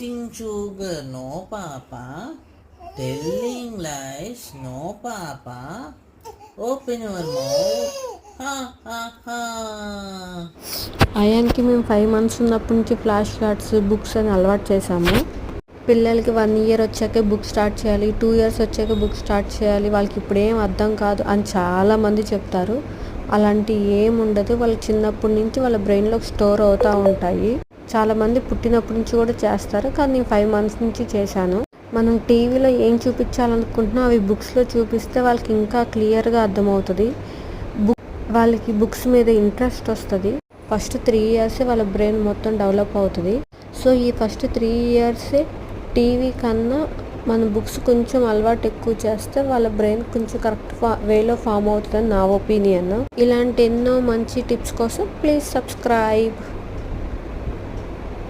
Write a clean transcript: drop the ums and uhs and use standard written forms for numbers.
Eating sugar, no papa. Telling lies, no papa. Open your mouth. Ha ha ha. అయాన్కి మేము 5 months ఉన్నప్పటి నుంచి flash cards books అని అలవాటు చేసాము. పిల్లలకి 1 year వచ్చాకే బుక్ స్టార్ట్ చేయాలి, 2 years వచ్చాక బుక్ స్టార్ట్ చేయాలి, వాళ్ళకి ఇప్పుడు ఏం అర్థం కాదు అని చాలామంది చెప్తారు. అలాంటి ఏం ఉండదు. వాళ్ళకి చిన్నప్పటి నుంచి వాళ్ళ బ్రెయిన్లోకి స్టోర్ అవుతూ ఉంటాయి. చాలామంది పుట్టినప్పటి నుంచి కూడా చేస్తారు, కానీ నేను 5 months నుంచి చేశాను. మనం టీవీలో ఏం చూపించాలనుకుంటున్నా అవి బుక్స్లో చూపిస్తే వాళ్ళకి ఇంకా క్లియర్గా అర్థమవుతుంది. వాళ్ళకి బుక్స్ మీద ఇంట్రెస్ట్ వస్తుంది. ఫస్ట్ 3 years వాళ్ళ బ్రెయిన్ మొత్తం డెవలప్ అవుతుంది. సో ఈ ఫస్ట్ 3 years టీవీ కన్నా మన బుక్స్ కొంచెం అలవాటు ఎక్కువ చేస్తే వాళ్ళ బ్రెయిన్ కొంచెం కరెక్ట్ వేలో ఫామ్ అవుతుందని నా ఒపీనియన్. ఇలాంటి ఎన్నో మంచి టిప్స్ కోసం ప్లీజ్ సబ్స్క్రైబ్.